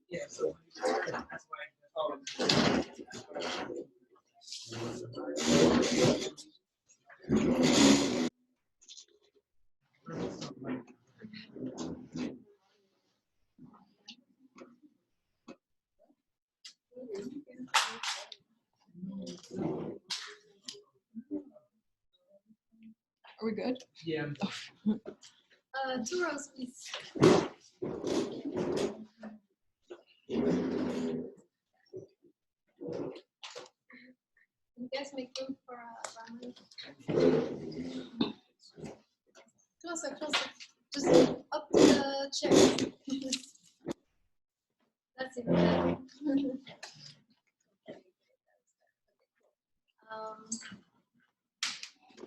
Yeah, so that's why Are we good? yeah. 2 rows, please. You guys make room for Ramon. Closer, closer. Just up to the chair. That's even better.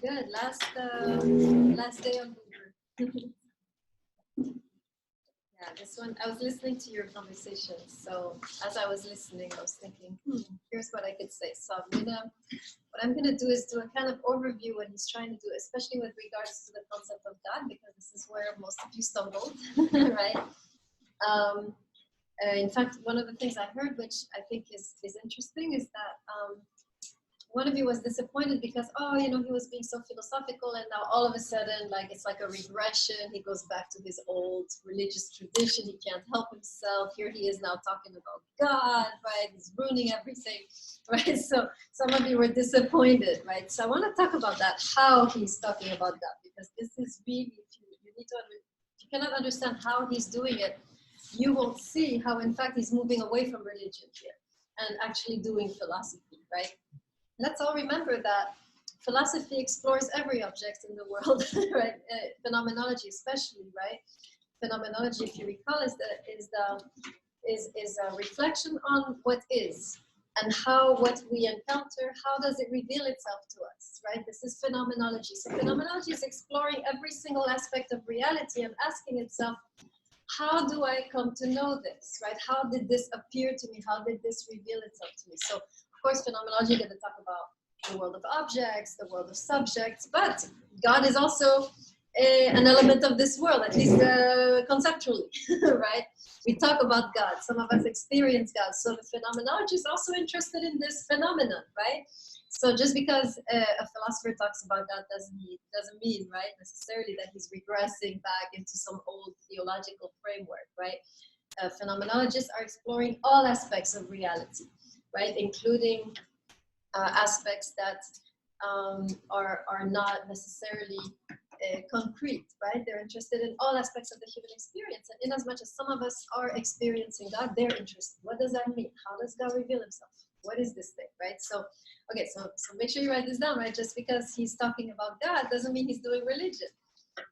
Good. Last day on Buber. Yeah, this one, I was listening to your conversation. So as I was listening, I was thinking, here's what I could say. So what I'm gonna do is do a kind of overview what he's trying to do, especially with regards to the concept of God, because this is where most of you stumbled, right? In fact, one of the things I heard, which I think is interesting, is that one of you was disappointed because, he was being so philosophical, and now all of a sudden, like, it's like a regression. He goes back to his old religious tradition. He can't help himself. Here he is now talking about God, right? He's ruining everything, right? So some of you were disappointed, right? So I want to talk about that, how he's talking about God, because this is really, if you cannot understand how he's doing it, you will see how, in fact, he's moving away from religion here and actually doing philosophy, right? Let's all remember that philosophy explores every object in the world, right? Phenomenology, especially, right? Phenomenology, if you recall, is a reflection on what is and how what we encounter, how does it reveal itself to us, right? This is phenomenology. So phenomenology is exploring every single aspect of reality and asking itself, how do I come to know this, right? How did this appear to me? How did this reveal itself to me? So, of course, phenomenology is going to talk about the world of objects, the world of subjects, but God is also an element of this world, at least conceptually, right? We talk about God. Some of us experience God. So the phenomenology is also interested in this phenomenon, right? So just because a philosopher talks about God doesn't mean, right, necessarily that he's regressing back into some old theological framework, right? Phenomenologists are exploring all aspects of reality, right, including aspects that are not necessarily concrete, right? They're interested in all aspects of the human experience, and in as much as some of us are experiencing God, they're interested. What does that mean? How does God reveal himself? What is this thing, right? So, okay, so make sure you write this down, right? Just because he's talking about God doesn't mean he's doing religion.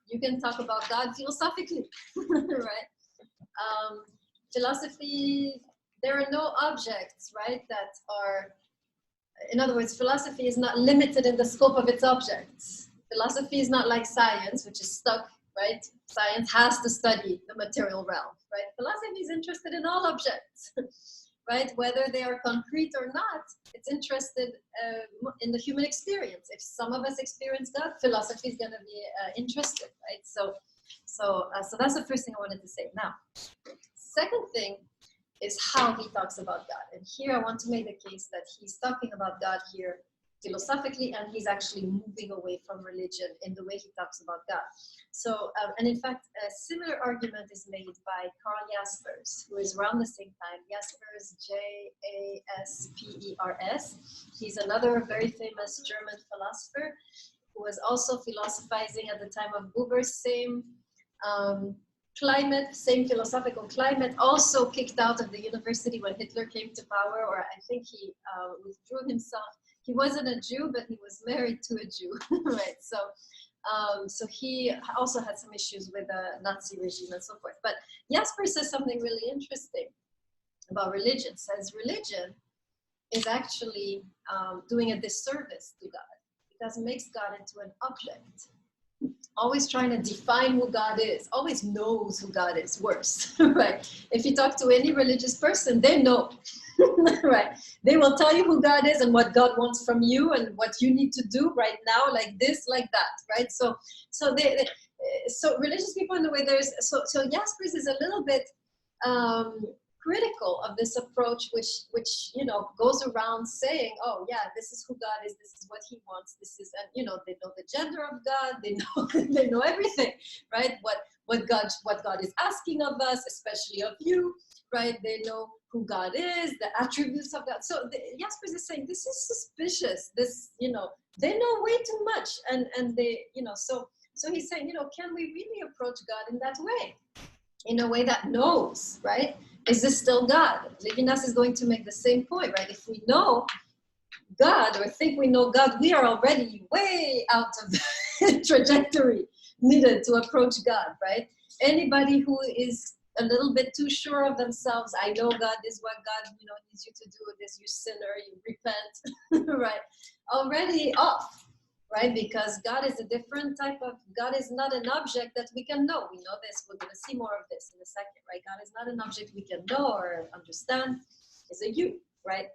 You can talk about God philosophically, right? Philosophy, there are no objects, right, that are, in other words, philosophy is not limited in the scope of its objects. Philosophy is not like science, which is stuck, right? Science has to study the material realm, right? Philosophy is interested in all objects. Right? Whether they are concrete or not, it's interested in the human experience. If some of us experience God, philosophy is going to be interested, right? So that's the first thing I wanted to say. Now, second thing is how he talks about God. And here I want to make the case that he's talking about God here philosophically, and he's actually moving away from religion in the way he talks about God. So, and in fact, a similar argument is made by Karl Jaspers, who is around the same time. Jaspers, Jaspers. He's another very famous German philosopher who was also philosophizing at the time of Buber, same climate, same philosophical climate, also kicked out of the university when Hitler came to power, or I think he withdrew himself. He wasn't a Jew, but he was married to a Jew, right? So he also had some issues with the Nazi regime and so forth. But Jasper says something really interesting about religion. Says religion is actually doing a disservice to God because it makes God into an object. Always trying to define who God is, always knows who God is, worse, right? If you talk to any religious person, they know, right? They will tell you who God is and what God wants from you and what you need to do right now, like this, like that, right? So religious people in the way so Jaspers is a little bit critical of this approach, which you know goes around saying, oh yeah, this is who God is, this is what He wants, this is, and you know they know the gender of God, they know they know everything, right? What God is asking of us, especially of you, right? They know who God is, the attributes of God. So Jaspers is saying this is suspicious. This, you know, they know way too much, and they, you know, so he's saying, you know, can we really approach God in that way? In a way that knows, right? Is this still God? Levinas is going to make the same point, right? If we know God or think we know God, we are already way out of the trajectory needed to approach God, right? Anybody who is a little bit too sure of themselves, I know God is what God, you know, needs you to do, this, you sinner, you repent, right? Already off. Right? Because God is a different type of, God is not an object that we can know. We know this, we're going to see more of this in a second, right? God is not an object we can know or understand. It's a you, right?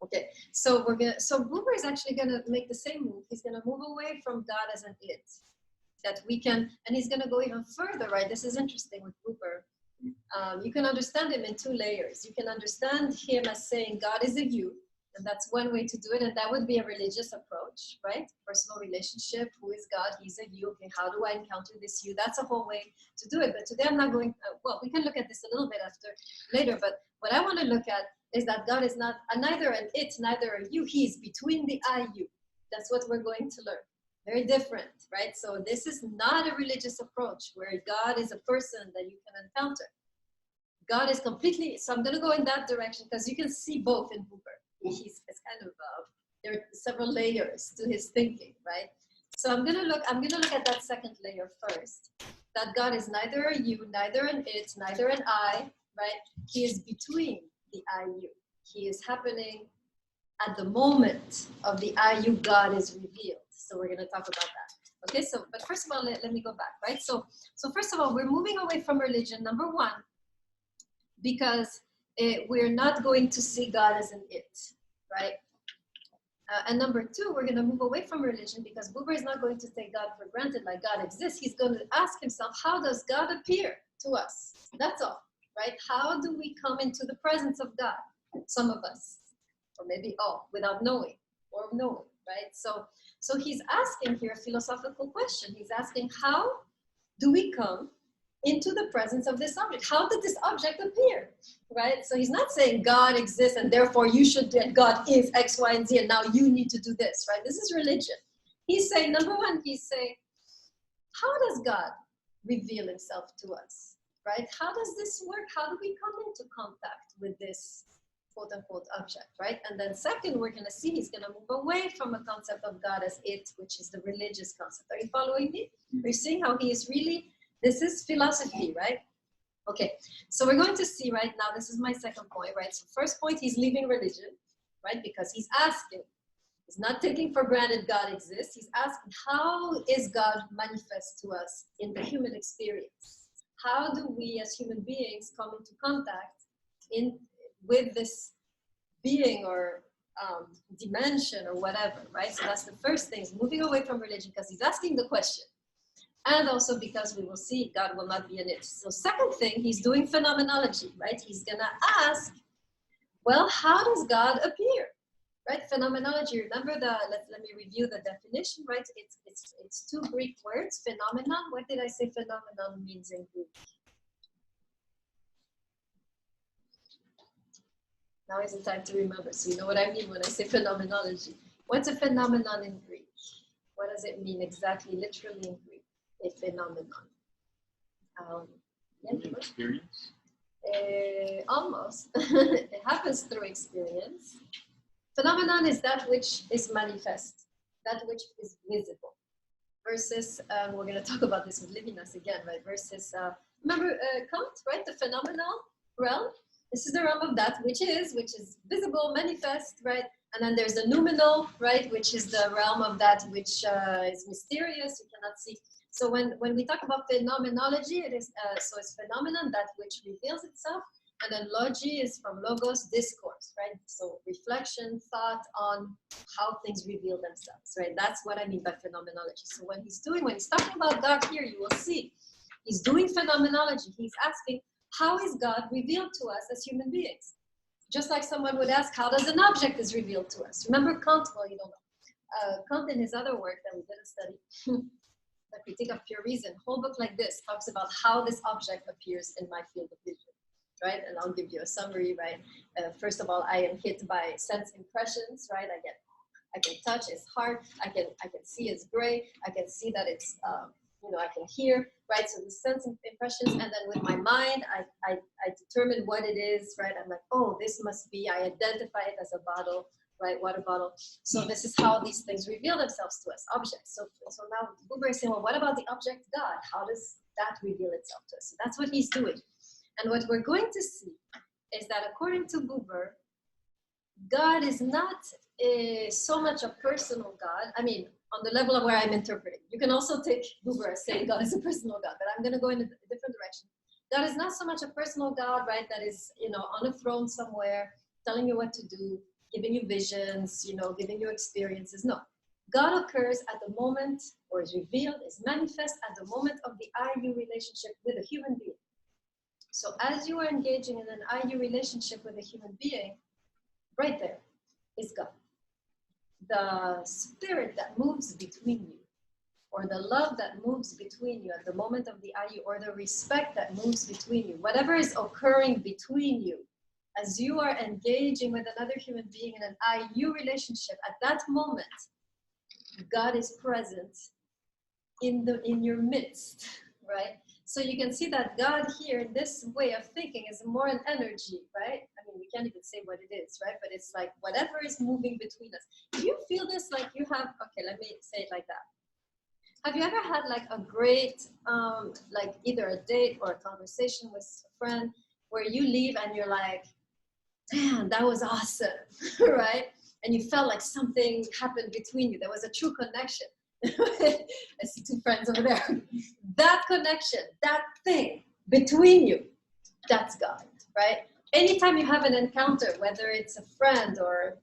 Okay, so so Buber is actually going to make the same move. He's going to move away from God as an it, that we can, and he's going to go even further, right? This is interesting with Buber. You can understand him in two layers. You can understand him as saying God is a you, and that's one way to do it, and that would be a religious approach, right? Personal relationship, who is God, He's a you, okay, how do I encounter this you? That's a whole way to do it, but today I'm not going, well, we can look at this a little bit later, but what I want to look at is that God is not neither an it, neither a you, He's between the I, you. That's what we're going to learn. Very different, right? So this is not a religious approach where God is a person that you can encounter. God is completely, so I'm going to go in that direction because you can see both in Buber. It's kind of there are several layers to his thinking, right? So I'm gonna look at that second layer first. That God is neither a you, neither an it, neither an I, right? He is between the I, you. He is happening at the moment of the I, you. God is revealed. So we're gonna talk about that. Okay. So, but first of all, let me go back, right? So first of all, we're moving away from religion. Number one, because we're not going to see God as an it, right? And number two, we're going to move away from religion because Buber is not going to take God for granted like God exists. He's going to ask himself, how does God appear to us? That's all, right? How do we come into the presence of God? Some of us, or maybe all, without knowing or knowing, right? So he's asking here a philosophical question. He's asking, how do we come into the presence of this object? How did this object appear, right? So he's not saying God exists and therefore you should, and God is X, Y, and Z, and now you need to do this, right? This is religion. He's saying, number one, he's saying, how does God reveal himself to us, right? How does this work? How do we come into contact with this quote unquote object, right? And then second, we're going to see he's going to move away from a concept of God as it, which is the religious concept. Are you following me? Are you seeing how he is really, this is philosophy, right? Okay, so we're going to see right now, this is my second point, right? So first point, he's leaving religion, right? Because he's asking, he's not taking for granted God exists. He's asking, how is God manifest to us in the human experience? How do we as human beings come into contact with this being or dimension or whatever, right? So that's the first thing, he's moving away from religion because he's asking the question. And also because we will see God will not be in it. So second thing, he's doing phenomenology, right? He's gonna ask, well, how does God appear, right? Phenomenology, remember let me review the definition, right? It's two Greek words, phenomenon. What did I say phenomenon means in Greek? Now is the time to remember. So you know what I mean when I say phenomenology. What's a phenomenon in Greek? What does it mean exactly, literally in Greek? A phenomenon. Experience? Almost. It happens through experience. Phenomenon is that which is manifest, that which is visible. Versus, we're going to talk about this with Levinas again, right? Versus, remember Kant, right? The phenomenal realm. This is the realm of that which is visible, manifest, right? And then there's the noumenal, right? Which is the realm of that which is mysterious, you cannot see. So when we talk about phenomenology, it is so it's phenomenon, that which reveals itself, and then logy is from logos, discourse, right? So reflection, thought on how things reveal themselves, right? That's what I mean by phenomenology. So when he's talking about God here, you will see he's doing phenomenology. He's asking, how is God revealed to us as human beings? Just like someone would ask, how does an object is revealed to us? Remember Kant? Well, you don't know. Kant in his other work that we didn't study, The Critique of Pure Reason, whole book like this talks about how this object appears in my field of vision, right? And I'll give you a summary, right? First of all, I am hit by sense impressions, right? I can touch, it's hard. I can see it's gray. I can see that it's, I can hear, right? So the sense impressions, and then with my mind, I determine what it is, right? I'm like, oh, this must be, I identify it as a bottle, right? Water bottle. So this is how these things reveal themselves to us, objects. So now Buber is saying, well, what about the object God? How does that reveal itself to us? So that's what he's doing. And what we're going to see is that according to Buber, God is not so much a personal God. I mean, on the level of where I'm interpreting. You can also take Buber as saying God is a personal God, but I'm going to go in a different direction. God is not so much a personal God, right? That is, on a throne somewhere, telling you what to do, giving you visions, giving you experiences. No. God occurs at the moment, or is revealed, is manifest at the moment of the I-you relationship with a human being. So as you are engaging in an I-you relationship with a human being, right there is God. The spirit that moves between you, or the love that moves between you at the moment of the I-you, or the respect that moves between you, whatever is occurring between you, as you are engaging with another human being in an I-you relationship, at that moment, God is present in your midst, right? So you can see that God here, in this way of thinking, is more an energy, right? I mean, we can't even say what it is, right? But it's like whatever is moving between us. Do you feel this like you have, okay, let me say it like that. Have you ever had like a great, like either a date or a conversation with a friend where you leave and you're like, damn, that was awesome, right? And you felt like something happened between you. There was a true connection. I see two friends over there. That connection, that thing between you, that's God, right? Anytime you have an encounter, whether it's a friend or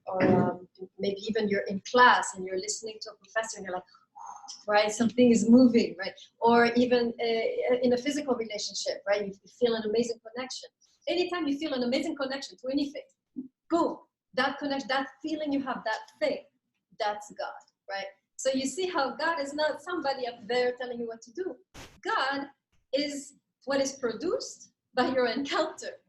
maybe even you're in class and you're listening to a professor and you're like, right, something is moving, right? Or even in a physical relationship, right? You feel an amazing connection. Anytime you feel an amazing connection to anything, boom, that connection, that feeling you have, that thing, that's God, right? So you see how God is not somebody up there telling you what to do. God is what is produced by your encounter,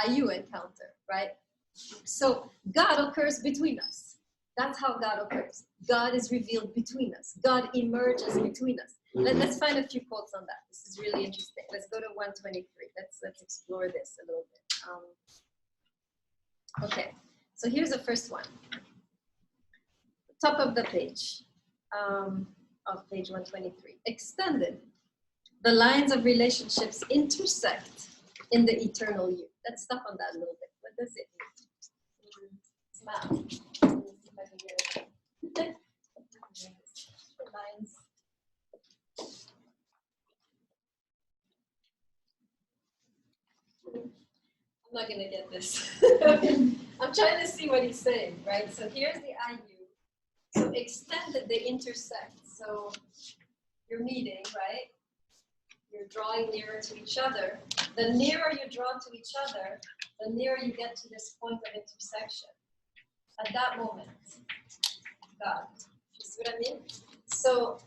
you encounter, right? So God occurs between us. That's how God occurs. God is revealed between us. God emerges between us. Let's find a few quotes on that. This is really interesting. Let's go to 123. Let's explore this a little bit. Okay, so here's the first one. Top of the page, of page 123. Extended. The lines of relationships intersect in the eternal you. Let's stop on that a little bit. What does it mean? Smile. Lines. I'm not gonna get this. I'm trying to see what he's saying, right? So here's the I-you. So extended, they intersect. So you're meeting, right? You're drawing nearer to each other. The nearer you draw to each other, the nearer you get to this point of intersection. At that moment, God. You see what I mean? So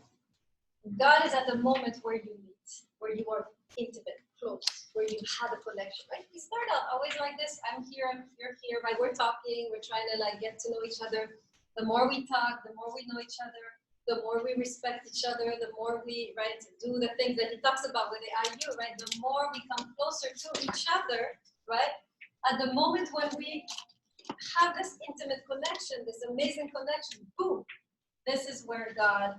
God is at the moment where you meet, where you are intimate, close, where you have a connection, right? We start out always like this. I'm here, you're here, right? We're talking, we're trying to like get to know each other. The more we talk, the more we know each other, the more we respect each other, the more we, right, do the things that he talks about with the I-you, right? The more we come closer to each other, right? At the moment when we have this intimate connection, this amazing connection, boom, this is where God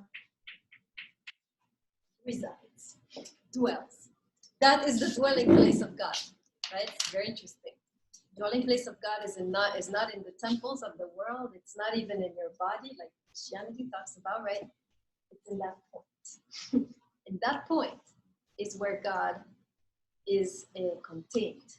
resides, dwells. That is the dwelling place of God, right? It's very interesting. Dwelling place of God is not in the temples of the world. It's not even in your body, like Christianity talks about, right? It's in that point. In that point is where God is contained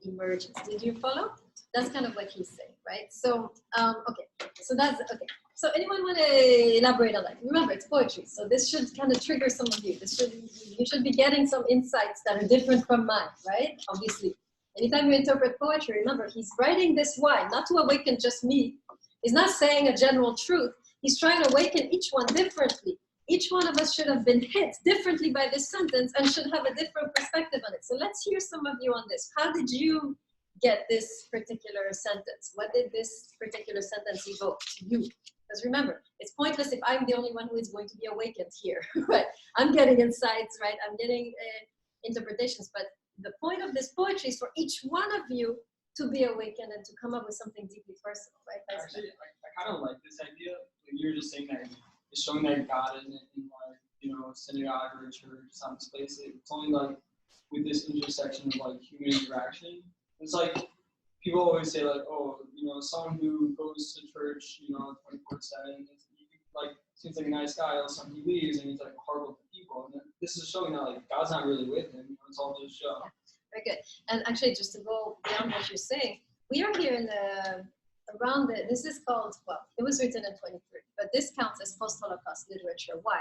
emerges. Did you follow? That's kind of what he's saying, right? So, okay, so that's, okay. So anyone want to elaborate on that? Remember, it's poetry, so this should kind of trigger some of you. You should be getting some insights that are different from mine, right? Obviously. Anytime you interpret poetry, remember, he's writing this why? Not to awaken just me. He's not saying a general truth. He's trying to awaken each one differently. Each one of us should have been hit differently by this sentence and should have a different perspective on it. So let's hear some of you on this. How did you get this particular sentence? What did this particular sentence evoke to you? Because remember, it's pointless if I'm the only one who is going to be awakened here, right? I'm getting insights, right? I'm getting interpretations, but the point of this poetry is for each one of you to be awakened and to come up with something deeply personal, right? Actually, I kind of like this idea. Like you were just saying that it's showing that God in like, you know, synagogue or church, some place. It's only like with this intersection of like human interaction. It's like people always say like, oh, you know, someone who goes to church, you know, 24/7, like seems like a nice guy. All of a sudden he leaves and he's like horrible to people. And this is showing that like God's not really with him. You know, it's all just show. Very good. And actually, just to go beyond what you're saying, we are here in the around the. This is called, well, it was written in 23, but this counts as post-Holocaust literature. Why?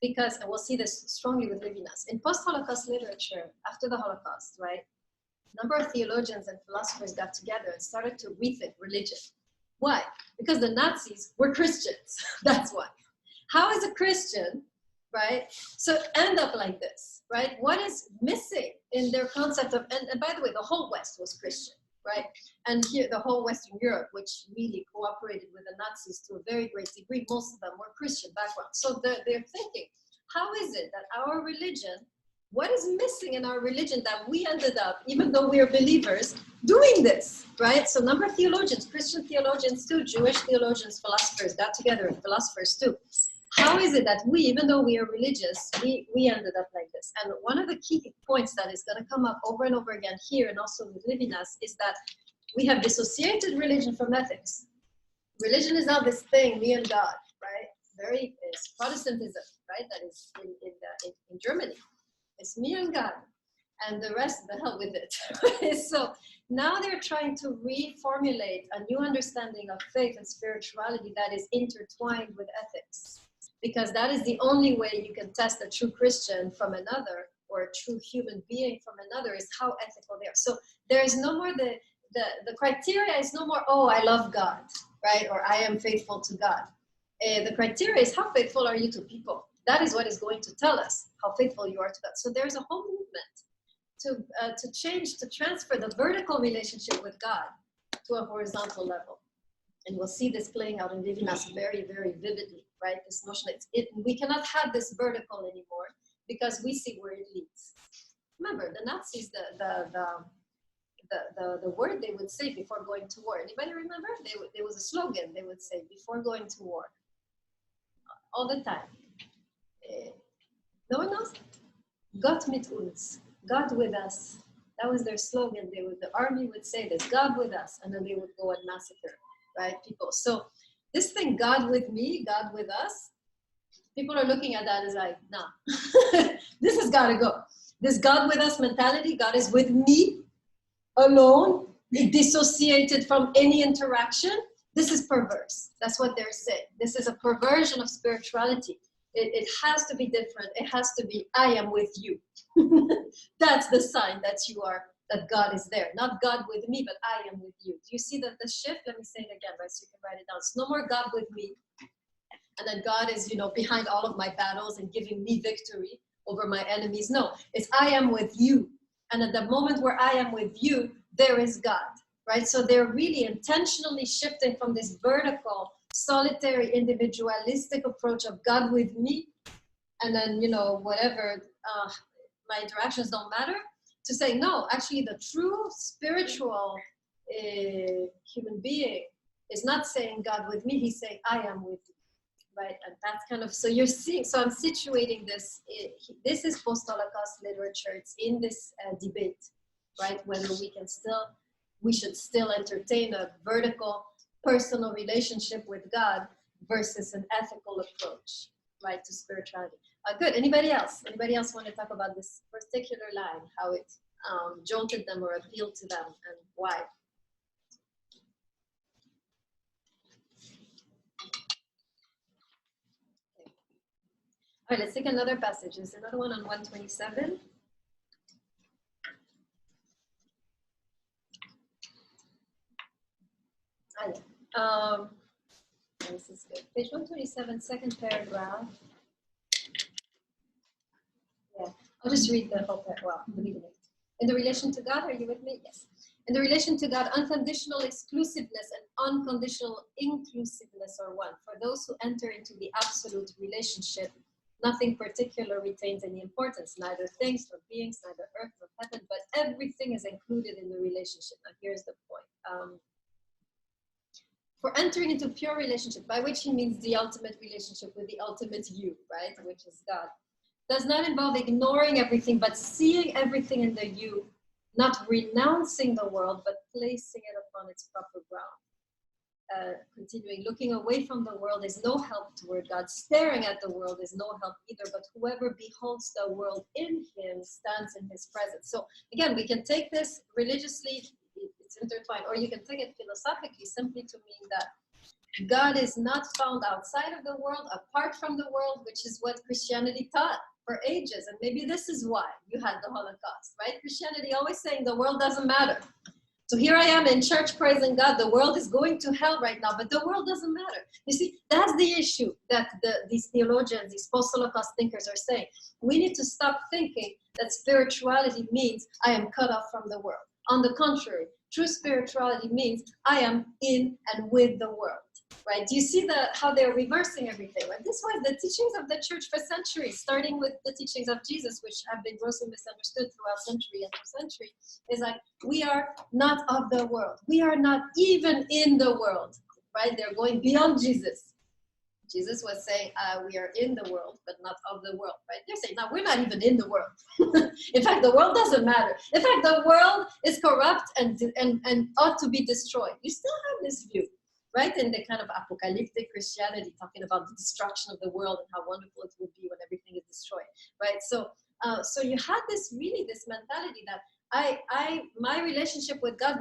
Because, and we'll see this strongly with Levinas, in post-Holocaust literature, after the Holocaust, right? A number of theologians and philosophers got together and started to rethink religion. Why? Because the Nazis were Christians. That's why. How is a Christian, right, so end up like this, right? What is missing in their concept of, and by the way, the whole West was Christian, right? And here, the whole Western Europe, which really cooperated with the Nazis to a very great degree, most of them were Christian backgrounds. So they're thinking, how is it that our religion, what is missing in our religion that we ended up, even though we are believers, doing this, right? So a number of theologians, Christian theologians too, Jewish theologians, philosophers got together, and philosophers too. How is it that we, even though we are religious, we ended up like this? And one of the key points that is going to come up over and over again here and also with Levinas is that we have dissociated religion from ethics. Religion is now this thing, me and God, right? Very is Protestantism, right? That is in Germany. It's me and God, and the rest, the hell with it. So now they're trying to reformulate a new understanding of faith and spirituality that is intertwined with ethics. Because that is the only way you can test a true Christian from another, or a true human being from another, is how ethical they are. So there is no more the criteria is no more, oh, I love God, right? Or I am faithful to God. The criteria is how faithful are you to people? That is what is going to tell us how faithful you are to God. So there's a whole movement to change, to transfer the vertical relationship with God to a horizontal level. And we'll see this playing out in Levinas very, very vividly, right? This notion that we cannot have this vertical anymore because we see where it leads. Remember, the Nazis, the word they would say before going to war. Anybody remember? There was a slogan they would say before going to war. All the time. No one knows? Gott mit uns. God with us. That was their slogan. The army would say this, God with us, and then they would go and massacre, right, people. So this thing, God with me, God with us, people are looking at that as like, nah, this has got to go. This God with us mentality, God is with me, alone, dissociated from any interaction. This is perverse. That's what they're saying. This is a perversion of spirituality. It has to be different. It has to be, I am with you. That's the sign that that God is there. Not God with me, but I am with you. Do you see the shift? Let me say it again, right? So you can write it down. It's no more God with me. And then God is, behind all of my battles and giving me victory over my enemies. No, it's I am with you. And at the moment where I am with you, there is God, right? So they're really intentionally shifting from this vertical, solitary, individualistic approach of God with me, and then, whatever, my interactions don't matter, to say, no, actually the true spiritual human being is not saying God with me, he's saying I am with you, right? And that's kind of, so you're seeing, so I'm situating this, this is post-Holocaust literature, it's in this debate, right? Whether we should still entertain a vertical, personal relationship with God versus an ethical approach, right, to spirituality. Good. Anybody else? Anybody else want to talk about this particular line? How it jolted them or appealed to them, and why. Okay. All right, let's take another passage. There's another one on 127. This is good. Page 127, second paragraph. Yeah, I'll just read the whole paragraph, well, the beginning. In the relation to God, are you with me? Yes. In the relation to God, unconditional exclusiveness and unconditional inclusiveness are one. For those who enter into the absolute relationship, nothing particular retains any importance, neither things nor beings, neither earth nor heaven, but everything is included in the relationship. Now here's the point. For entering into pure relationship, by which he means the ultimate relationship with the ultimate you, right, which is God, does not involve ignoring everything, but seeing everything in the you, not renouncing the world, but placing it upon its proper ground. Continuing, looking away from the world is no help toward God. Staring at the world is no help either, but whoever beholds the world in him stands in his presence. So again, we can take this religiously, it's intertwined, or you can take it philosophically, simply to mean that God is not found outside of the world, apart from the world, which is what Christianity taught for ages. And maybe this is why you had the Holocaust, right? Christianity always saying the world doesn't matter. So here I am in church praising God. The world is going to hell right now, but the world doesn't matter. You see, that's the issue that these theologians, these post-Holocaust thinkers are saying. We need to stop thinking that spirituality means I am cut off from the world. On the contrary, true spirituality means I am in and with the world. Right? Do you see how they're reversing everything? Right? This was the teachings of the church for centuries, starting with the teachings of Jesus, which have been grossly misunderstood throughout century after century, is like, we are not of the world. We are not even in the world, right? They're going beyond Jesus. Jesus was saying, we are in the world, but not of the world, right? They're saying, no, we're not even in the world. In fact, the world doesn't matter. In fact, the world is corrupt and ought to be destroyed. You still have this view. Right, in the kind of apocalyptic Christianity, talking about the destruction of the world and how wonderful it would be when everything is destroyed, right? So you had this mentality that my relationship with God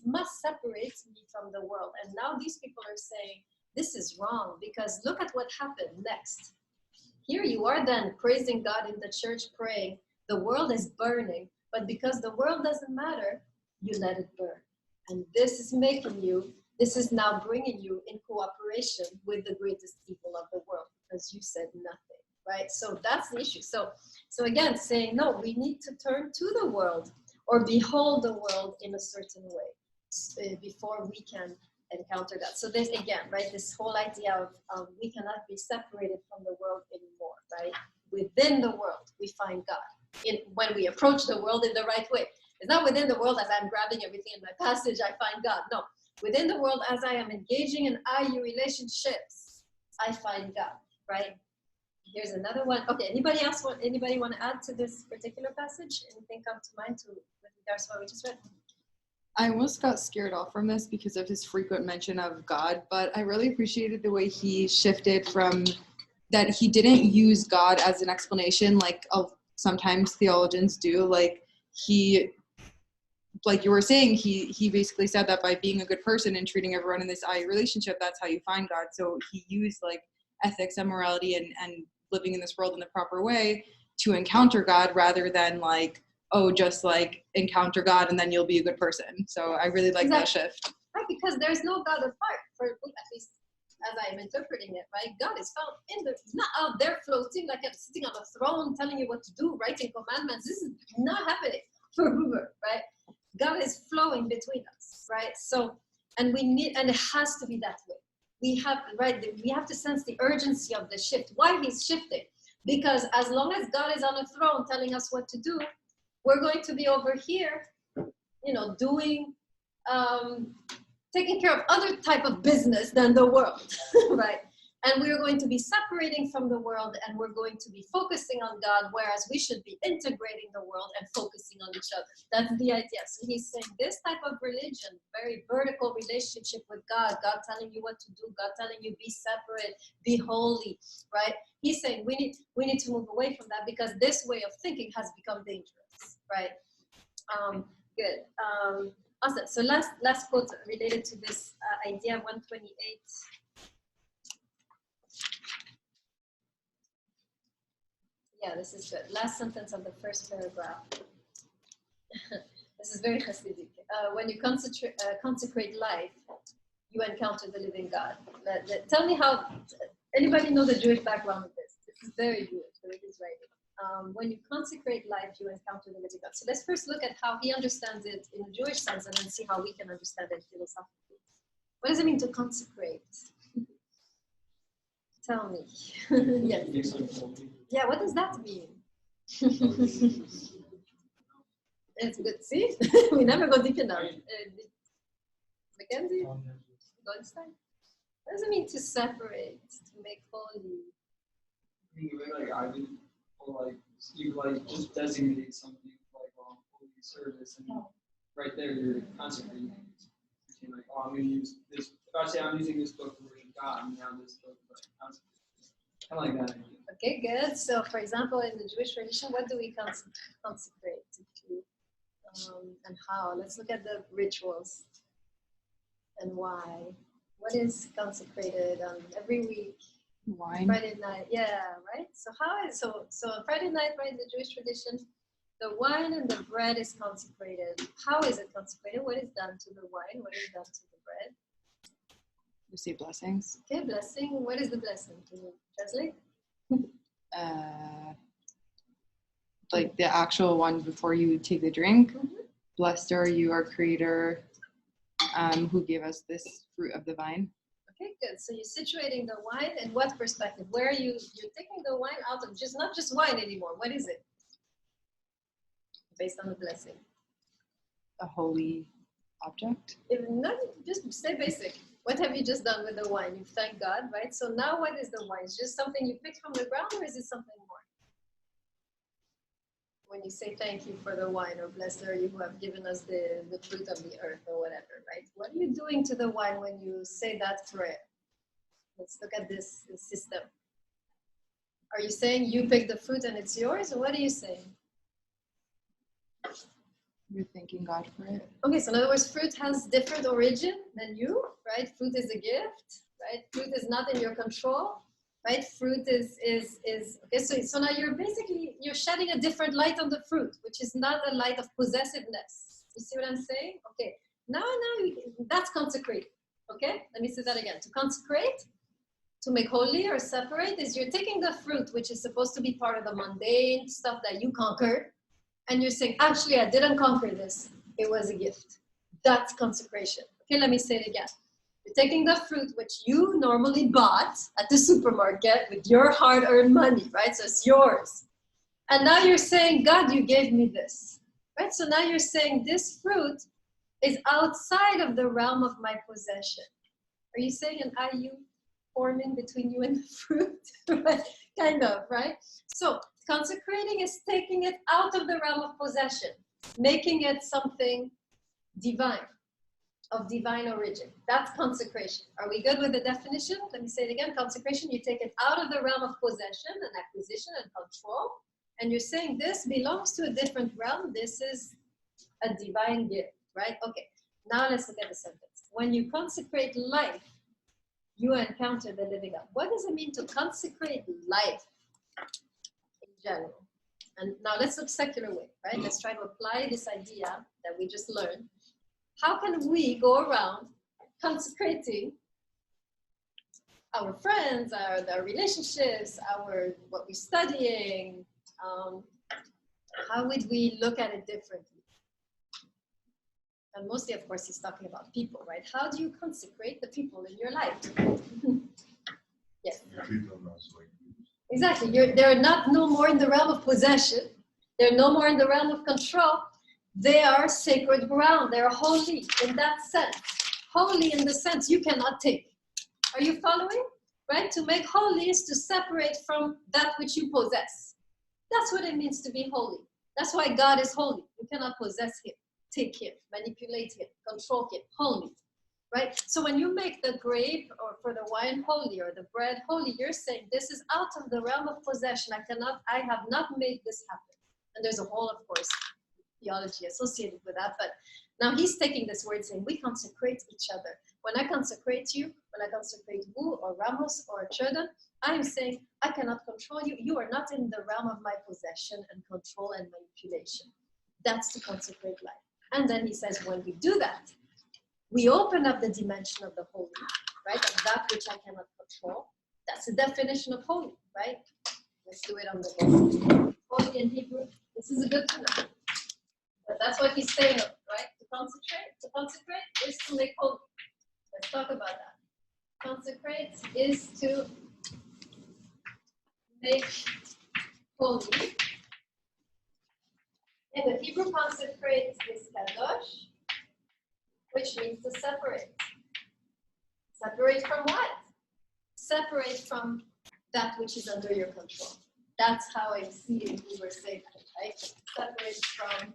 must separate me from the world, and now these people are saying this is wrong because look at what happened next. Here you are then praising God in the church, praying. The world is burning, but because the world doesn't matter, you let it burn, and this is now bringing you in cooperation with the greatest evil of the world because you said nothing, right? So that's the issue. So again, saying, no, we need to turn to the world or behold the world in a certain way before we can encounter that. So this, again, right, this whole idea of we cannot be separated from the world anymore, right? Within the world, we find God. When we approach the world in the right way. It's not within the world as I'm grabbing everything in my passage, I find God. No. Within the world, as I am engaging in IU relationships, I find God, right? Here's another one. Okay, anybody want to add to this particular passage? Anything come to mind with regards to what we just read? I almost got scared off from this because of his frequent mention of God, but I really appreciated the way he shifted from that he didn't use God as an explanation like sometimes theologians do. Like you were saying, he basically said that by being a good person and treating everyone in this relationship, that's how you find God. So he used like ethics and morality and living in this world in the proper way to encounter God rather than like, oh, just like encounter God and then you'll be a good person. So I really like that shift. Right, because there's no God apart, at least as I'm interpreting it, right? God is found not out there floating like I'm sitting on a throne telling you what to do, writing commandments. This is not happening for Buber, right? God is flowing between us, right? So, and it has to be that way. We have to sense the urgency of the shift. Why he's shifting? Because as long as God is on a throne telling us what to do, we're going to be over here, doing, taking care of other type of business than the world, right? And we're going to be separating from the world and we're going to be focusing on God, whereas we should be integrating the world and focusing on each other. That's the idea. So he's saying this type of religion, very vertical relationship with God, God telling you what to do, God telling you be separate, be holy, right? He's saying we need to move away from that because this way of thinking has become dangerous, right? Good. Awesome. So last quote related to this idea, 128. Yeah, this is good. Last sentence of the first paragraph. This is very Hasidic. When you consecrate life, you encounter the living God. Tell me how, anybody know the Jewish background of this? This is very Jewish, the way he's writing. When you consecrate life, you encounter the living God. So let's first look at how he understands it in a Jewish sense and then see how we can understand it philosophically. What does it mean to consecrate? Tell me. Yes. Yeah, what does that mean? It's good. See, we never go deep enough. Mackenzie, Goldstein. What does it mean to separate, to make holy? Like I would, or like you like just designate something like holy service, and right there you're consecrating. You're like, oh, I'm going to use this. If I say I'm using this book to worship God, and now this book is like consecrated. Kind of like that idea. Okay, good. So, for example, in the Jewish tradition, what do we consecrate to? And how? Let's look at the rituals and why. What is consecrated every week? Wine. Friday night, yeah, right. So on Friday night, right, in the Jewish tradition, the wine and the bread is consecrated. How is it consecrated? What is done to the wine? What is done to the bread? You say blessings. Okay, blessing. What is the blessing? Can you translate? Like the actual one before you take the drink. Mm-hmm. Blessed are you, our Creator, who gave us this fruit of the vine. Okay, good. So you're situating the wine in what perspective? Where are you're taking the wine out of not just wine anymore. What is it? Based on the blessing. A holy object. If not, just stay basic. What have you just done with the wine? You thank God, right? So now what is the wine? Is it just something you picked from the ground, or is it something more? When you say thank you for the wine, or blessed are you who have given us the fruit of the earth, or whatever, right? What are you doing to the wine when you say that prayer? Let's look at this system. Are you saying you pick the fruit and it's yours, or what are you saying? You're thanking God for it. Okay, so in other words, fruit has different origin than you, right? Fruit is a gift, right? Fruit is not in your control, right? Fruit is okay. So now you're shedding a different light on the fruit, which is not a light of possessiveness. You see what I'm saying? Okay. Now that's consecrated. Okay. Let me say that again. To consecrate, to make holy or separate, is you're taking the fruit, which is supposed to be part of the mundane stuff that you conquered. And you're saying, actually, I didn't conquer this. It was a gift. That's consecration. Okay, let me say it again. You're taking the fruit which you normally bought at the supermarket with your hard-earned money, right? So it's yours. And now you're saying, God, you gave me this, right? So now you're saying this fruit is outside of the realm of my possession. Are you saying an IU forming between you and the fruit? Right? Kind of, right? So consecrating is taking it out of the realm of possession, making it something divine, of divine origin. That's consecration. Are we good with the definition? Let me say it again. Consecration, you take it out of the realm of possession and acquisition and control, and you're saying this belongs to a different realm. This is a divine gift, right? Okay, now let's look at the sentence. When you consecrate life, you encounter the living God. What does it mean to consecrate life? General. And now let's look secular way, right? Let's try to apply this idea that we just learned. How can we go around consecrating our friends, our relationships, what we're studying? How would we look at it differently? And mostly, of course, he's talking about people, right? How do you consecrate the people in your life? Yes. Exactly. They're no more in the realm of possession. They're no more in the realm of control. They are sacred ground. They're holy in that sense. Holy in the sense you cannot take. Are you following? Right? To make holy is to separate from that which you possess. That's what it means to be holy. That's why God is holy. You cannot possess him, take him, manipulate him, control him. Holy. Right? So when you make the grape or for the wine holy or the bread holy, you're saying this is out of the realm of possession. I have not made this happen. And there's a whole, of course, theology associated with that, but now he's taking this word saying we consecrate each other. When I consecrate you, when I consecrate Wu or Ramos or Churdan, I'm saying I cannot control you. You are not in the realm of my possession and control and manipulation. That's to consecrate life. And then he says when we do that, we open up the dimension of the holy, right? Of that which I cannot control. That's the definition of holy, right? Let's do it on the board. Holy in Hebrew, this is a good to know. But that's what he's saying, right? To consecrate is to make holy. Let's talk about that. Consecrate is to make holy. And the Hebrew consecrate is kadosh, which means to separate. Separate from what? Separate from that which is under your control. That's how I see it. We were saying, right? Separate from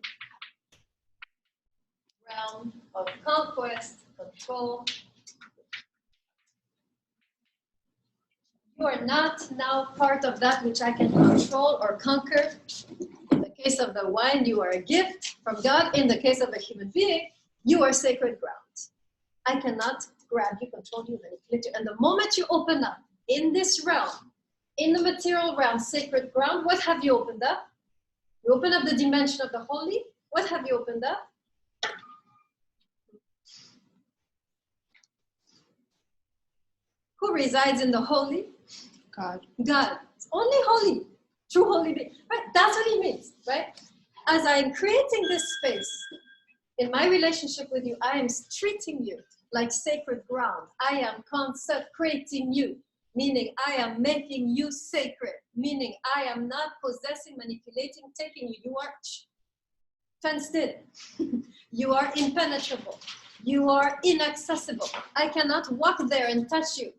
realm of conquest, control. You are not now part of that which I can control or conquer. In the case of the wine, you are a gift from God. In the case of a human being, you are sacred ground. I cannot grab you, control you, manipulate you. And the moment you open up in this realm, in the material realm, sacred ground, what have you opened up? You open up the dimension of the holy. What have you opened up? Who resides in the holy? God. God. It's only holy. True holy being. Right? That's what he means, right? As I'm creating this space, in my relationship with you, I am treating you like sacred ground. I am consecrating you, meaning I am making you sacred, meaning I am not possessing, manipulating, taking you. You are fenced in. You are impenetrable. You are inaccessible. I cannot walk there and touch you,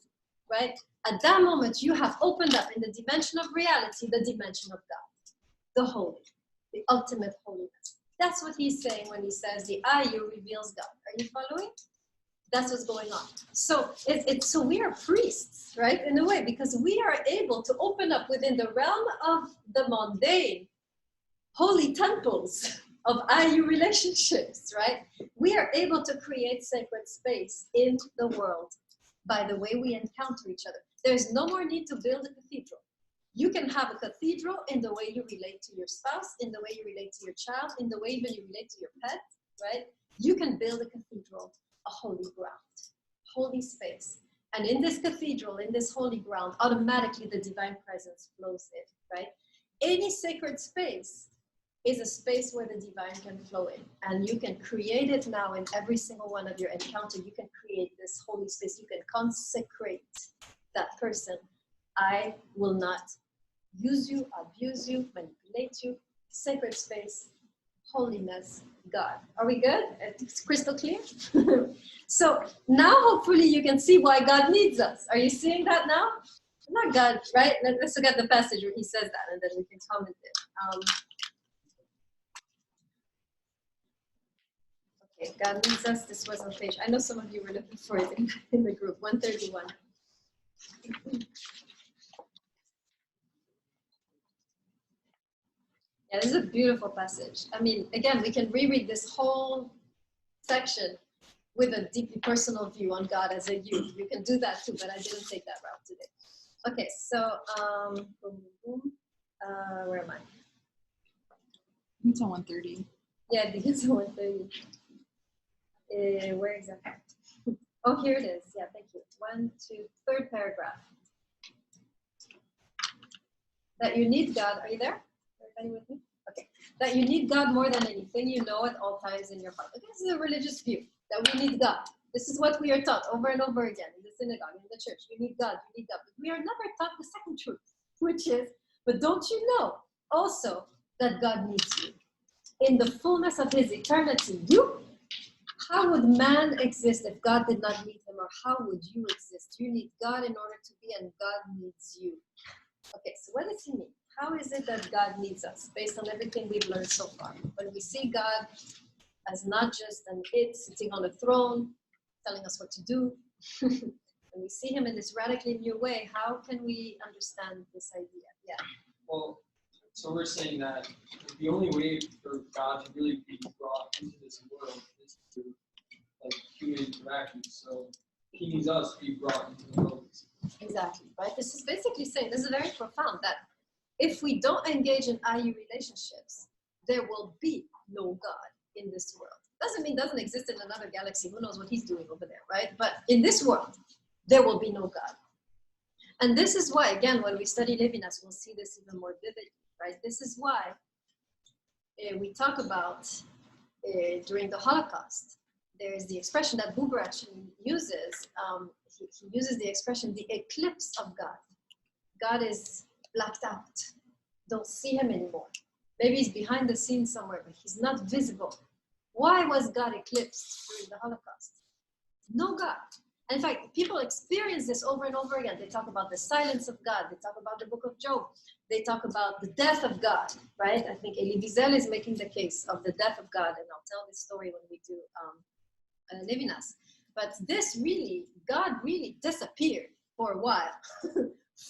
right? At that moment, you have opened up in the dimension of reality, the dimension of God, the holy, the ultimate holiness. That's what he's saying when he says the Ayu reveals God. Are you following? That's what's going on. So so we are priests, right? In a way, because we are able to open up within the realm of the mundane, holy temples of Ayu relationships, right? We are able to create sacred space in the world by the way we encounter each other. There's no more need to build a cathedral. You can have a cathedral in the way you relate to your spouse, in the way you relate to your child, in the way even you relate to your pet, right? You can build a cathedral, a holy ground, holy space. And in this cathedral, in this holy ground, automatically the divine presence flows in, right? Any sacred space is a space where the divine can flow in. And you can create it now in every single one of your encounters. You can create this holy space. You can consecrate that person. I will not use you, abuse you, manipulate you. Sacred space, holiness, God. Are we good? It's crystal clear? So now hopefully you can see why God needs us. Are you seeing that now? Not God, right? Let's look at the passage where he says that and then we can comment it. Okay, God needs us. This was on page. I know some of you were looking for it in the group, 131. Yeah, this is a beautiful passage. I mean, again, we can reread this whole section with a deeply personal view on God as a you. You can do that too, but I didn't take that route today. Okay, so where am I? It's on 130. Yeah, it's on 130. Where exactly? Oh, here it is. Yeah, thank you. 1, 2, third paragraph. That you need God. Are you there? Everybody with me? Okay. That you need God more than anything you know at all times in your heart. Okay, this is a religious view, that we need God. This is what we are taught over and over again in the synagogue, in the church. You need God, you need God. But we are never taught the second truth, which is, but don't you know also that God needs you? In the fullness of his eternity, how would man exist if God did not need him? Or how would you exist? You need God in order to be, and God needs you. Okay, so what does he mean? How is it that God needs us, based on everything we've learned so far? When we see God as not just an it sitting on a throne, telling us what to do, when we see him in this radically new way, how can we understand this idea? Yeah. Well, So we're saying that the only way for God to really be brought into this world is through like human interaction. So he needs us to be brought into the world. Exactly, right? This is basically saying, this is very profound, that if we don't engage in IU relationships, there will be no God in this world. Doesn't mean doesn't exist in another galaxy. Who knows what he's doing over there, right? But in this world, there will be no God. And this is why, again, when we study Levinas, we'll see this even more vividly, right? This is why we talk about during the Holocaust, there is the expression that Buber actually uses. He uses the expression, the eclipse of God. God is blacked out. Don't see him anymore. Maybe he's behind the scenes somewhere, but he's not visible. Why was God eclipsed during the Holocaust? No God. In fact, people experience this over and over again. They talk about the silence of God. They talk about the book of Job. They talk about the death of God, right? I think Elie Wiesel is making the case of the death of God, and I'll tell this story when we do Levinas. But this really, God really disappeared for a while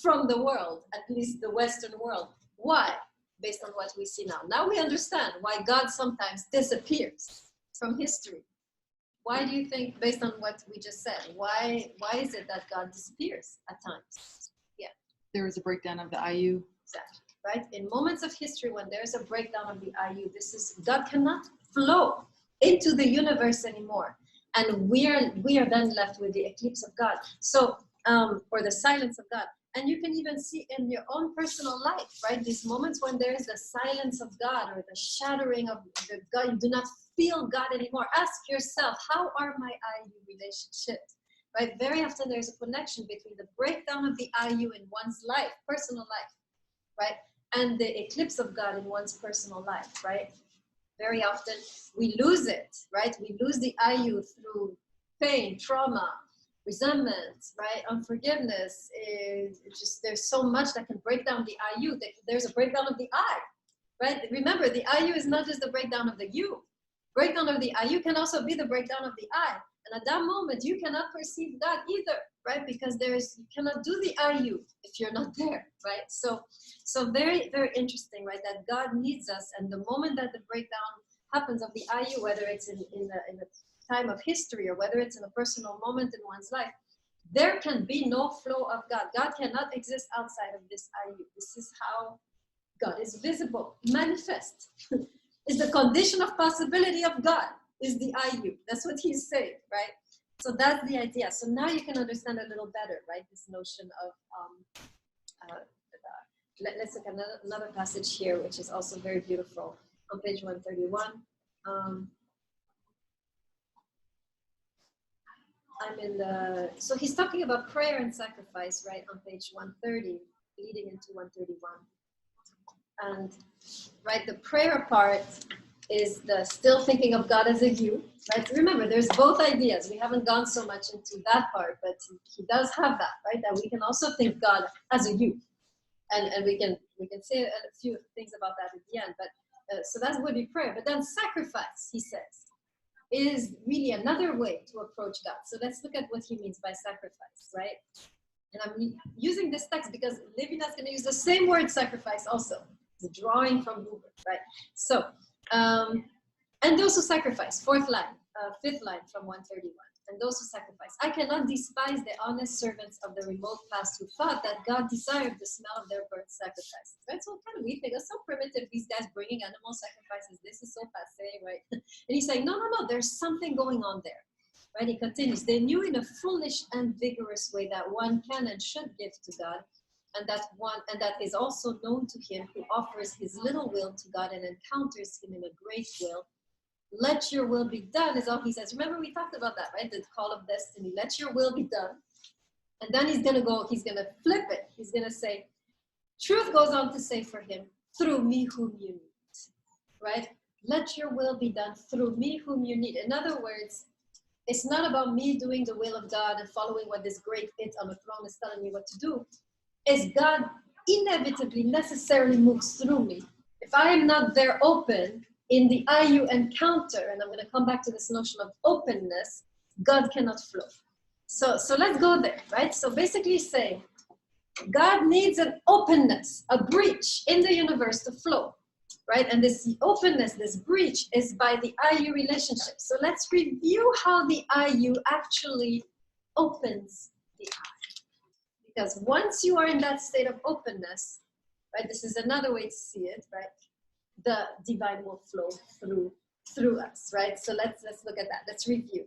from the world, at least the Western world. Why? Based on what we see now. Now we understand why God sometimes disappears from history. Why do you think, based on what we just said, why is it that God disappears at times? Yeah. There was a breakdown of the IU. Exactly, right? In moments of history when there's a breakdown of the IU, God cannot flow into the universe anymore. And we are then left with the eclipse of God. So, or the silence of God. And you can even see in your own personal life, right? These moments when there is the silence of God or the shattering of the God, you do not feel God anymore. Ask yourself, how are my IU relationships? Right? Very often there's a connection between the breakdown of the IU in one's life, personal life, right? And the eclipse of God in one's personal life, right? Very often we lose it, right? We lose the IU through pain, trauma, resentment, right? Unforgiveness. Just there's so much that can break down the IU. There's a breakdown of the I, right? Remember, the IU is not just the breakdown of the you. Breakdown of the IU can also be the breakdown of the I. And at that moment, you cannot perceive God either, right? Because you cannot do the IU if you're not there, right? So very, very interesting, right? That God needs us, and the moment that the breakdown happens of the IU, whether it's in a time of history or whether it's in a personal moment in one's life, there can be no flow of God. God cannot exist outside of this IU. This is how God is visible, manifest. Is the condition of possibility of God, is the IU. That's what he's saying, right? So that's the idea. So now you can understand a little better, right? This notion of, let's look at another passage here, which is also very beautiful on page 131. So he's talking about prayer and sacrifice, right, on page 130, leading into 131. And, right, the prayer part is the still thinking of God as a you, right? Remember, there's both ideas. We haven't gone so much into that part, but he does have that, right? That we can also think God as a you. And we can say a few things about that at the end. But so that would be prayer. But then sacrifice, he says, is really another way to approach God. So let's look at what he means by sacrifice, right? And I'm using this text because Levinas is going to use the same word sacrifice also. The drawing from Buber, right? So, and those who sacrifice, fifth line from 131. And those who sacrifice. I cannot despise the honest servants of the remote past who thought that God desired the smell of their burnt sacrifices. Right? So kind of we think it's so primitive, these guys bringing animal sacrifices. This is so passé, right? And he's saying, no, there's something going on there. Right? He continues, they knew in a foolish and vigorous way that one can and should give to God, and that is also known to him who offers his little will to God and encounters him in a great will. Let your will be done is all he says. Remember we talked about that, right? The call of destiny. Let your will be done. And then he's going to flip it. He's going to say, truth goes on to say for him, through me whom you need. Right? Let your will be done through me whom you need. In other words, it's not about me doing the will of God and following what this great it on the throne is telling me what to do. It's God inevitably, necessarily moves through me. If I am not there open, in the IU encounter, and I'm going to come back to this notion of openness, God cannot flow. So let's go there, right? So basically saying, God needs an openness, a breach in the universe to flow, right? And this openness, this breach is by the IU relationship. So let's review how the IU actually opens the I. Because once you are in that state of openness, right, this is another way to see it, right? The divine will flow through us, right? So let's look at that. Let's review.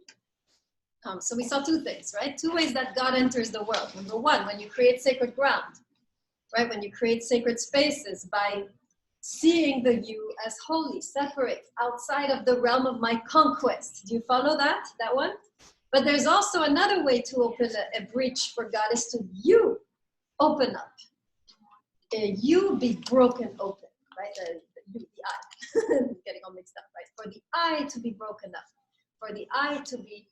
So we saw two things, right? Two ways that God enters the world. Number one, when you create sacred ground, right? When you create sacred spaces by seeing the you as holy, separate, outside of the realm of my conquest. Do you follow that one? But there's also another way to open a breach for God is to you open up. You be broken open, right? The I. Getting all mixed up, right? For the I to be broken up. For the I to be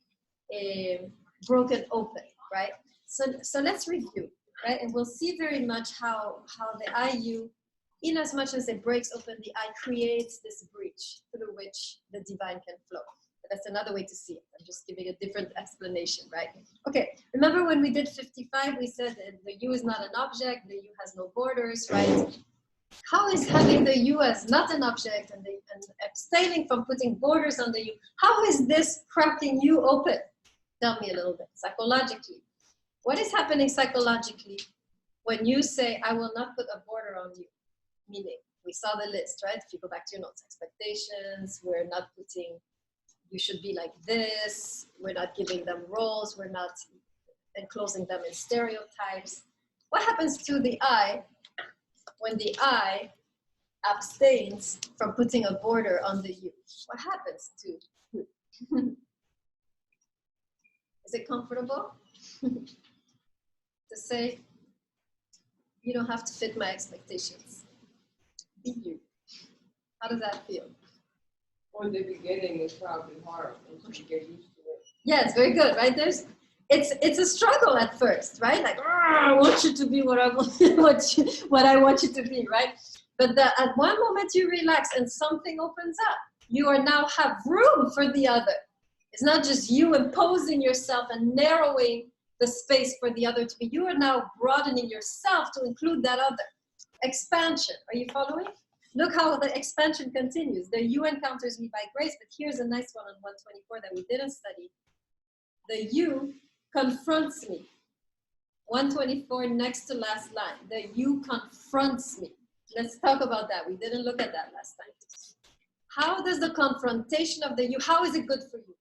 broken open, right? So let's review, right? And we'll see very much how the IU, in as much as it breaks open the I, creates this breach through which the divine can flow. That's another way to see it. I'm just giving a different explanation, right? Okay, remember when we did 55, we said that the U is not an object, the U has no borders, right? How is having the U as not an object and abstaining from putting borders on the U, how is this cracking you open? Tell me a little bit, psychologically. What is happening psychologically when you say, I will not put a border on you? Meaning, we saw the list, right? If you go back to your notes, expectations, we're not putting, you should be like this, we're not giving them roles, we're not enclosing them in stereotypes. What happens to the I when the I abstains from putting a border on the you? What happens to you? Is it comfortable to say, you don't have to fit my expectations? Be you. How does that feel? In the beginning, it's probably hard until you get used to it. Yeah, it's very good, right? It's a struggle at first, right? Like, I want you to be what I want you to be, right? But at one moment you relax and something opens up. You are now have room for the other. It's not just you imposing yourself and narrowing the space for the other to be. You are now broadening yourself to include that other. Expansion. Are you following? Look how the expansion continues. The you encounters me by grace, but here's a nice one on 124 that we didn't study. The you confronts me. 124, next to last line. The you confronts me. Let's talk about that. We didn't look at that last time. How does the confrontation of the you, how is it good for you?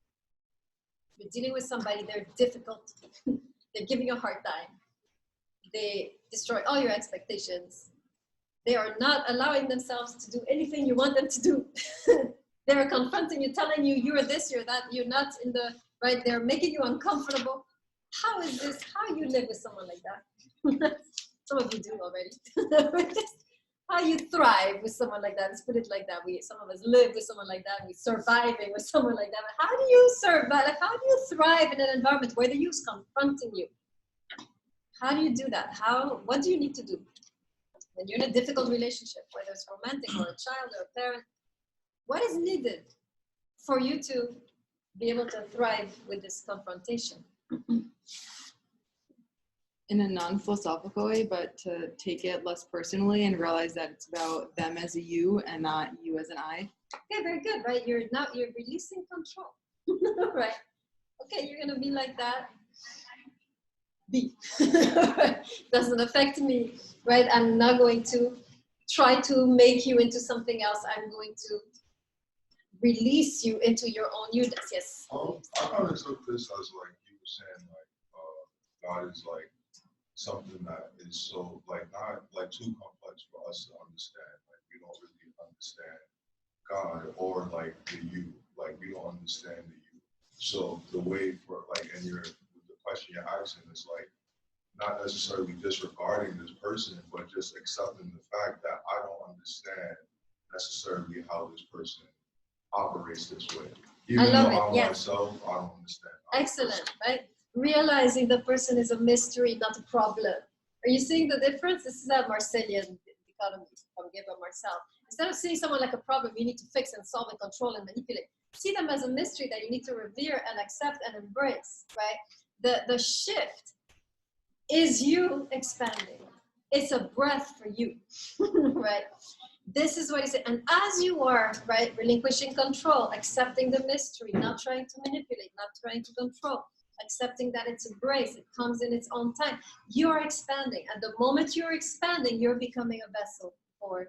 You're dealing with somebody, they're difficult. They're giving you a hard time. They destroy all your expectations. They are not allowing themselves to do anything you want them to do. They're confronting you, telling you you're this, you're that, you're not in the, right? They're making you uncomfortable. How is this? How you live with someone like that? Some of you do already. How you thrive with someone like that? Let's put it like that. Some of us live with someone like that. We're surviving with someone like that. But how do you survive? Like, how do you thrive in an environment where the you's confronting you? How do you do that? What do you need to do? When you're in a difficult relationship, whether it's romantic or a child or a parent, what is needed for you to be able to thrive with this confrontation? In a non-philosophical way, but to take it less personally and realize that it's about them as a you and not you as an I. Okay, very good, right? You're releasing control, right? Okay, you're gonna be like that. Be. Doesn't affect me, right? I'm not going to try to make you into something else. I'm going to release you into your own units. Yes. I kind of took this as like you were saying, like God is like something that is so like not like too complex for us to understand. Like we don't really understand God or like the you. Like we don't understand the you. So the way for like and the question you're asking is like not necessarily disregarding this person, but just accepting the fact that I don't understand necessarily how this person operates this way. Even though I'm myself, I don't understand. Excellent, right? Realizing the person is a mystery, not a problem. Are you seeing the difference? This is a Marseillaise dichotomy from Gabriel Marcel. Instead of seeing someone like a problem you need to fix and solve and control and manipulate, see them as a mystery that you need to revere and accept and embrace, right? The shift is you expanding. It's a breath for you, right? This is what he said. And as you are, right, relinquishing control, accepting the mystery, not trying to manipulate, not trying to control, accepting that it's a grace, it comes in its own time, you are expanding. At the moment you're expanding, you're becoming a vessel for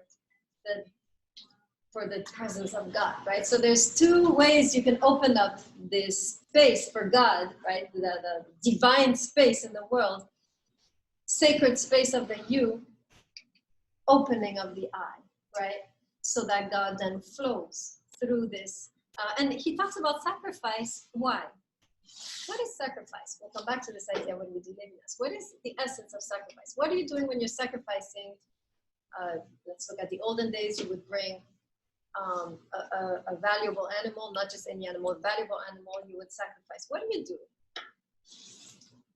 the presence of God, right? So there's two ways you can open up this space for God, right? The divine space in the world, sacred space of the you, opening of the I, right? So that God then flows through this. And he talks about sacrifice. Why? What is sacrifice? We'll come back to this idea when we do Levinas. What is the essence of sacrifice? What are you doing when you're sacrificing? Let's look at the olden days. You would bring a valuable animal, not just any animal, a valuable animal you would sacrifice. What do you do?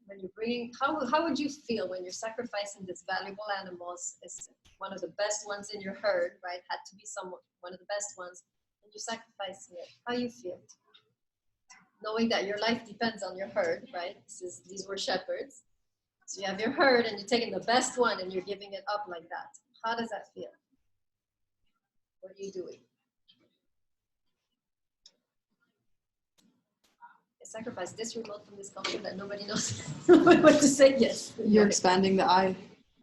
When you're bringing, how would you feel when you're sacrificing this valuable animals? It's one of the best ones in your herd, right? Had to be one of the best ones, and you're sacrificing it. How you feel? Knowing that your life depends on your herd, right? These were shepherds. So you have your herd and you're taking the best one and you're giving it up like that. How does that feel? What are you doing? Sacrifice this remote from this culture that nobody knows what to say. Yes. You're expanding the I.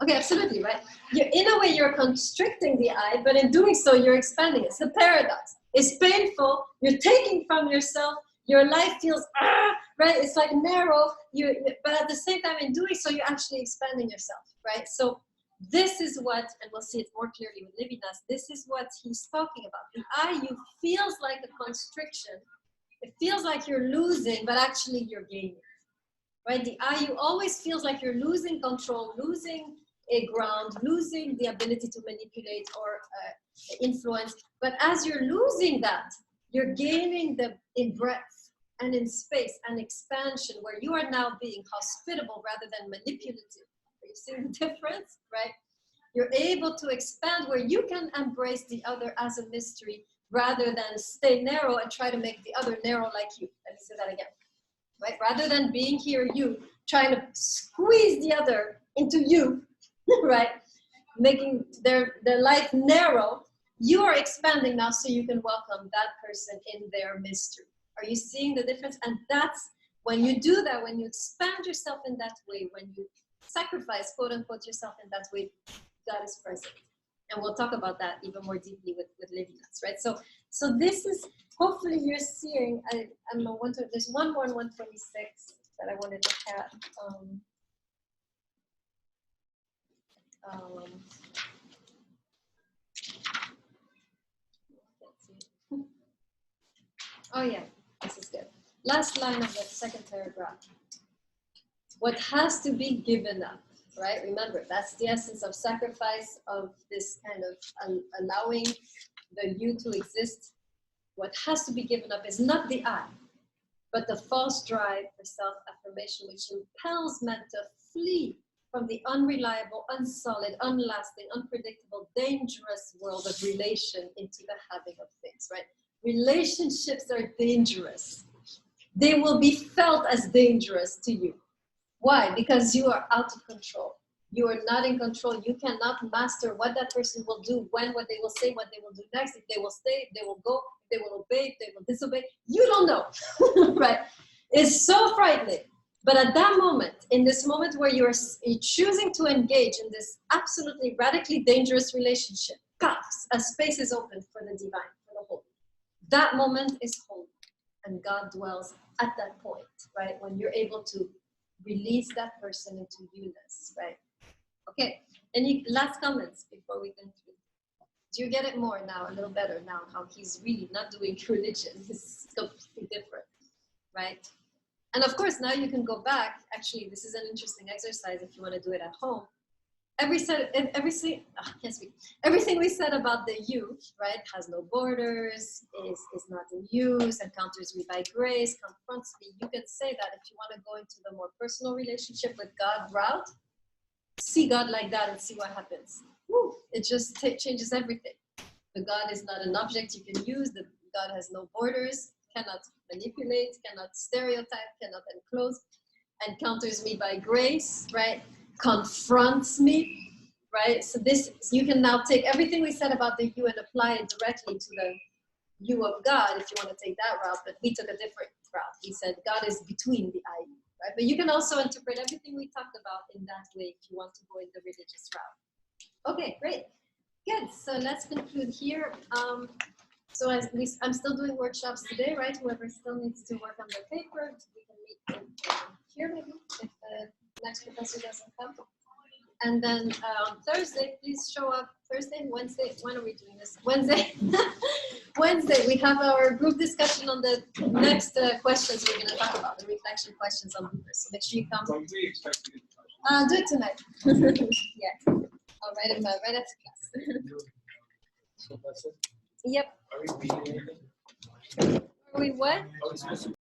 Okay, absolutely, right? In a way, you're constricting the I, but in doing so, you're expanding it. It's the paradox. It's painful. You're taking from yourself. Your life feels, right? It's like narrow. But at the same time, in doing so, you're actually expanding yourself, right? So this is what, and we'll see it more clearly with Levinas, this is what he's talking about. The I, you feels like a constriction. It feels like you're losing, but actually you're gaining, right? The I, you always feels like you're losing control, losing a ground, losing the ability to manipulate or influence. But as you're losing that, you're gaining in breadth and in space and expansion, where you are now being hospitable rather than manipulative. Are you seeing the difference, right? You're able to expand where you can embrace the other as a mystery, rather than stay narrow and try to make the other narrow like you. Let me say that again, right? Rather than being here, you, trying to squeeze the other into you, right? Making their life narrow, you are expanding now so you can welcome that person in their mystery. Are you seeing the difference? And that's, when you do that, when you expand yourself in that way, when you sacrifice, quote unquote, yourself in that way, God is present. And we'll talk about that even more deeply with Levinas, right? So this is, hopefully you're seeing, there's one more in 126 that I wanted to add. Oh yeah, this is good. Last line of the second paragraph. What has to be given up, right? Remember, that's the essence of sacrifice, of this kind of allowing the you to exist. What has to be given up is not the I, but the false drive for self-affirmation, which impels men to flee from the unreliable, unsolid, unlasting, unpredictable, dangerous world of relation into the having of things, right? Relationships are dangerous. They will be felt as dangerous to you. Why? Because you are out of control. You are not in control. You cannot master what that person will do, when, what they will say, what they will do next, if they will stay, if they will go, if they will obey, if they will disobey. You don't know, right? It's so frightening. But at that moment, in this moment where you're choosing to engage in this absolutely radically dangerous relationship, a space is open for the divine, for the holy. That moment is holy, and God dwells at that point, right? When you're able to release that person into you-ness, right? Okay, any last comments before we conclude? Do you get it more now, a little better now, how he's really not doing religion? He's completely different, right? And of course, now you can go back. Actually, this is an interesting exercise if you want to do it at home. Everything we said about the you, right, has no borders, is not in use, encounters me by grace, confronts me. You can say that if you want to go into the more personal relationship with God route. See God like that and see what happens. Woo, it just changes everything. The God is not an object you can use. The God has no borders, cannot manipulate, cannot stereotype, cannot enclose. encounters me by grace, right? Confronts me, right? So this, you can now take everything we said about the you and apply it directly to the you of God, if you want to take that route, but we took a different route. We said God is between the I, right? But you can also interpret everything we talked about in that way if you want to go in the religious route. Okay, great. Good, so let's conclude here. So I'm still doing workshops today, right? Whoever still needs to work on their paper, we can meet here maybe, if the next professor doesn't come. And then on Thursday, please show up. Thursday and Wednesday, when are we doing this? Wednesday. Wednesday, we have our group discussion on the next questions we're going to talk about, the reflection questions on Buber. So make sure you come. When do we expect to get the Do it tonight. Yeah, I'll write them right after class. Yep. Are we reading anything? Are we what? Are we supposed to